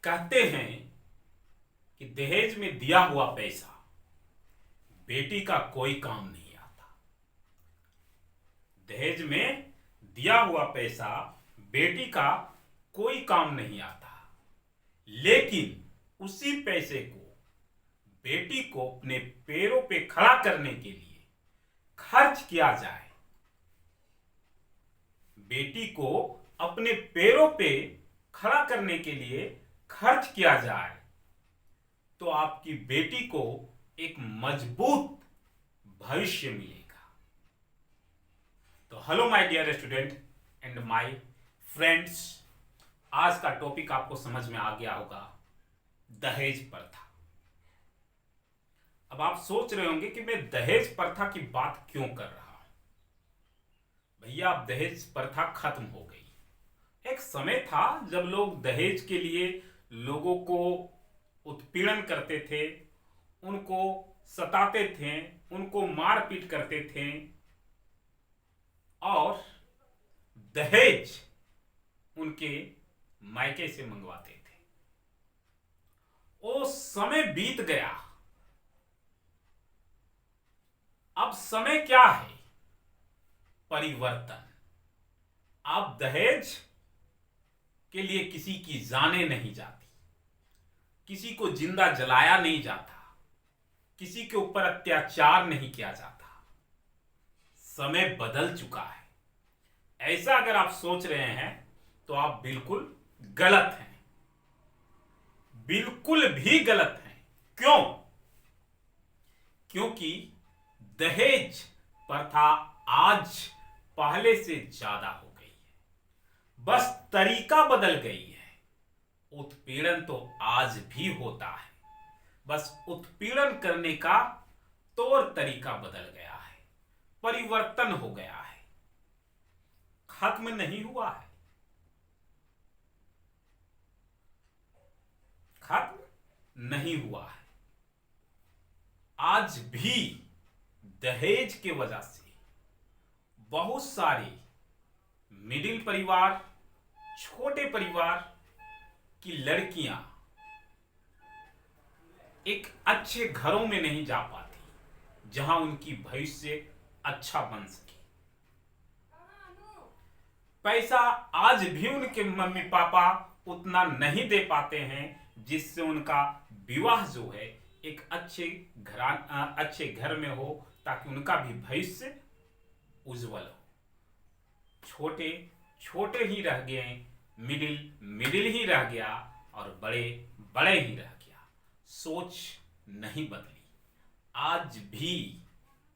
कहते हैं कि दहेज में दिया हुआ पैसा बेटी का कोई काम नहीं आता। दहेज में दिया हुआ पैसा बेटी का कोई काम नहीं आता, लेकिन उसी पैसे को बेटी को अपने पैरों पे खड़ा करने के लिए खर्च किया जाए, बेटी को अपने पैरों पे खड़ा करने के लिए खर्च किया जाए तो आपकी बेटी को एक मजबूत भविष्य मिलेगा। तो hello my dear student and my friends, आज का टॉपिक आपको समझ में आ गया होगा, दहेज प्रथा। अब आप सोच रहे होंगे कि मैं दहेज प्रथा की बात क्यों कर रहा हूं। भैया, अब दहेज प्रथा खत्म हो गई। एक समय था जब लोग दहेज के लिए लोगों को उत्पीड़न करते थे, उनको सताते थे, उनको मारपीट करते थे और दहेज उनके मायके से मंगवाते थे। वो समय बीत गया। अब समय क्या है? परिवर्तन। अब दहेज के लिए किसी की जानें नहीं जाती, किसी को जिंदा जलाया नहीं जाता, किसी के ऊपर अत्याचार नहीं किया जाता। समय बदल चुका है। ऐसा अगर आप सोच रहे हैं तो आप बिल्कुल गलत हैं, बिल्कुल भी गलत हैं। क्यों? क्योंकि दहेज प्रथा आज पहले से ज्यादा हो गई है, बस तरीका बदल गई है। उत्पीड़न तो आज भी होता है, बस उत्पीड़न करने का तौर तरीका बदल गया है, परिवर्तन हो गया है, खत्म नहीं हुआ है। खत्म नहीं हुआ है। आज भी दहेज के वजह से बहुत सारे मिडिल परिवार, छोटे परिवार की लड़कियां एक अच्छे घरों में नहीं जा पाती जहां उनकी भविष्य अच्छा बन सके। पैसा आज भी उनके मम्मी पापा उतना नहीं दे पाते हैं जिससे उनका विवाह जो है एक अच्छे घर में हो, ताकि उनका भी भविष्य उज्जवल हो। छोटे छोटे ही रह गए, मिडिल ही रह गया और बड़े बड़े ही रह गया। सोच नहीं बदली। आज भी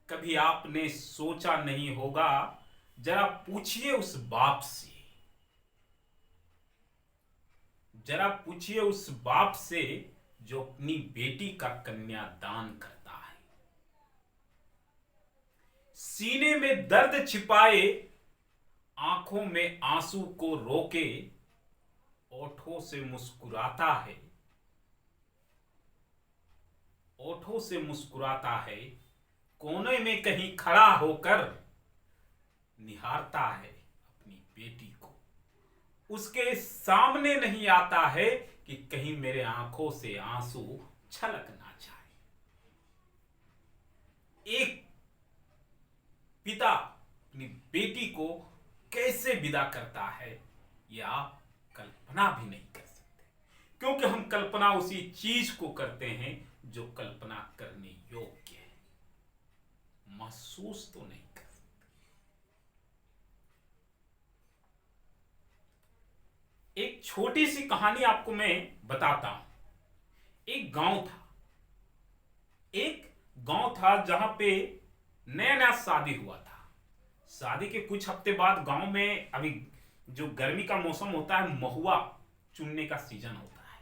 कभी आपने सोचा नहीं होगा, जरा पूछिए उस बाप से, जरा पूछिए उस बाप से जो अपनी बेटी का कन्यादान करता है, सीने में दर्द छिपाए, आंखों में आंसू को रोके, ओठों से मुस्कुराता है, ओठों से मुस्कुराता है, कोने में कहीं खड़ा होकर निहारता है अपनी बेटी को। उसके सामने नहीं आता है कि कहीं मेरे आंखों से आंसू छलक ना जाए। एक पिता अपनी बेटी को कैसे विदा करता है, यह आप कल्पना भी नहीं कर सकते, क्योंकि हम कल्पना उसी चीज को करते हैं जो कल्पना करने योग्य है, महसूस तो नहीं कर सकते। एक छोटी सी कहानी आपको मैं बताता हूं। एक गांव था जहां पे नया नया शादी हुआ था। शादी के कुछ हफ्ते बाद गांव में, अभी जो गर्मी का मौसम होता है, महुआ चुनने का सीजन होता है।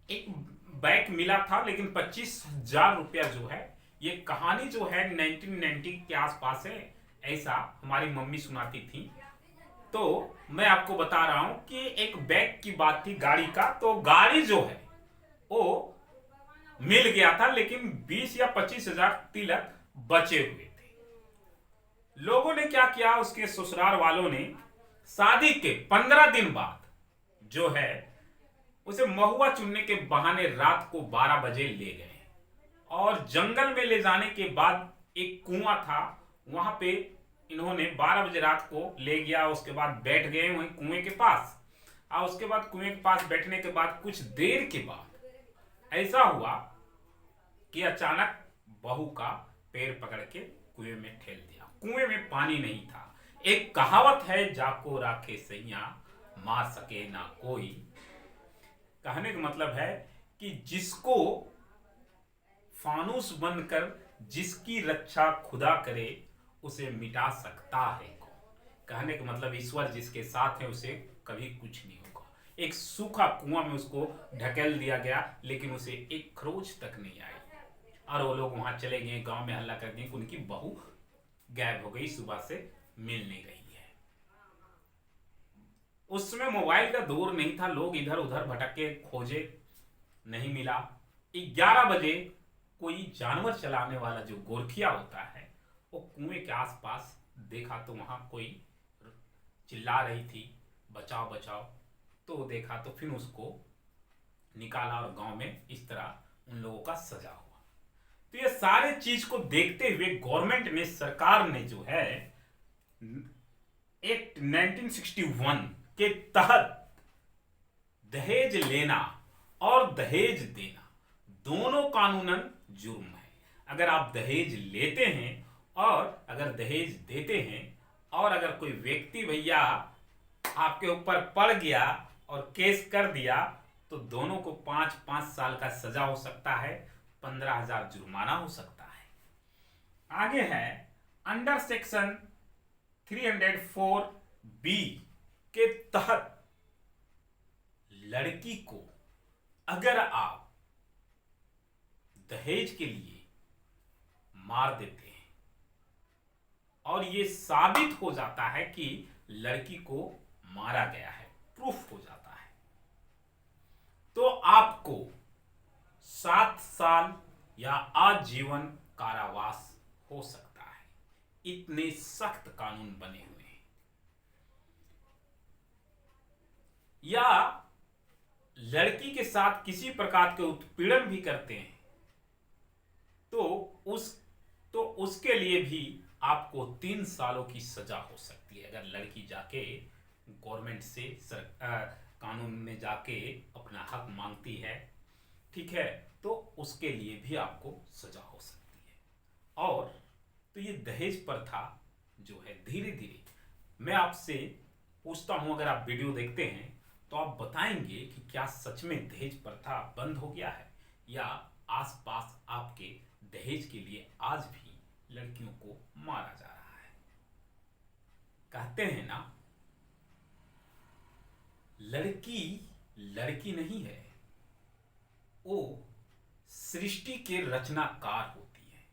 एक बैग मिला था, लेकिन 25,000 रुपया जो है, ये कहानी जो है 1990 के आसपास है, ऐसा हमारी मम्मी सुनाती थी। तो मैं आपको बता रहा हूं कि एक बैग की बात थी, गाड़ी का। तो गाड़ी जो है वो मिल गया था, लेकिन 20 या 25,000 तिलक बचे हुए थे। लोगों ने क्या किया, उसके ससुराल वालों ने शादी के 15 दिन बाद जो है उसे महुआ चुनने के बहाने रात को 12 बजे ले गए और जंगल में ले जाने के बाद एक कुआं था, वहां पे इन्होंने 12 बजे रात को ले गया। उसके बाद बैठ गए वहीं कुएं के पास। और उसके बाद कुएं के पास बैठने के बाद कुछ देर के बाद ऐसा हुआ कि अचानक बहू का पैर पकड़ के कुएं में ठेल दिया। कुएं में पानी नहीं था। एक कहावत है, जाको राखे सैया मार सके ना कोई। कहने का मतलब है कि जिसको फानूस बनकर जिसकी रक्षा खुदा करे उसे मिटा सकता है कौन। कहने का मतलब ईश्वर जिसके साथ है उसे कभी कुछ नहीं होगा। एक सूखा कुआं में उसको ढकेल दिया गया, लेकिन उसे एक खरोच तक नहीं आई। और वो लोग वहां चले गए, गांव में हल्ला कर दिए कि उनकी बहू गायब हो गई, सुबह से मिल नहीं रही है। उस समय मोबाइल का दौर नहीं था, लोग इधर उधर भटके खोजे, नहीं मिला। 11 बजे कोई जानवर चलाने वाला जो गोरखिया होता है वो कुएं के आसपास देखा तो वहां कोई चिल्ला रही थी, बचाओ बचाओ। तो देखा तो फिर उसको निकाला और गांव में इस तरह उन लोगों का सजा हुआ। तो ये सारे चीज को देखते हुए गवर्नमेंट ने, सरकार ने जो है एक्ट 1961 के तहत दहेज लेना और दहेज देना दोनों कानूनन जुर्म है। अगर आप दहेज लेते हैं और अगर दहेज देते हैं और अगर कोई व्यक्ति भैया आपके ऊपर पड़ गया और केस कर दिया तो दोनों को 5-5 साल का सजा हो सकता है, 15,000 जुर्माना हो सकता है। आगे है अंडर सेक्शन 304B के तहत लड़की को अगर आप दहेज के लिए मार देते हैं और ये साबित हो जाता है कि लड़की को मारा गया है, प्रूफ हो जाता है, तो आपको 7 साल या आजीवन कारावास हो सकता है। इतने सख्त कानून बने हुए हैं। या लड़की के साथ किसी प्रकार के उत्पीड़न भी करते हैं तो उसके लिए भी आपको 3 सालों की सजा हो सकती है। अगर लड़की जाके गवर्नमेंट से कानून में जाके अपना हक मांगती है, ठीक है, तो उसके लिए भी आपको सजा हो सकती है। और तो ये दहेज प्रथा जो है धीरे धीरे, मैं आपसे पूछता हूं, अगर आप वीडियो देखते हैं तो आप बताएंगे कि क्या सच में दहेज प्रथा बंद हो गया है या आसपास आपके दहेज के लिए आज भी लड़कियों को मारा जा रहा है। कहते हैं ना, लड़की लड़की नहीं है, वो सृष्टि के रचनाकार होती है,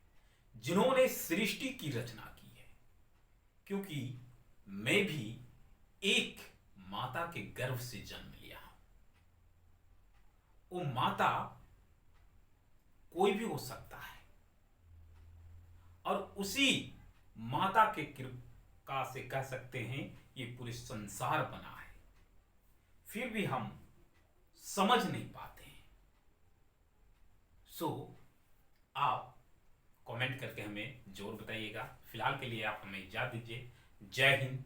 जिन्होंने सृष्टि की रचना की है। क्योंकि मैं भी एक माता के गर्भ से जन्म लिया हूं। वो माता कोई भी हो सकता है और उसी माता के कृपा से कह सकते हैं ये पूरे संसार बना है, फिर भी हम समझ नहीं पाते हैं। सो आप कमेंट करके हमें जरूर बताइएगा। फिलहाल के लिए आप हमें इजाजत दीजिए। जय हिंद,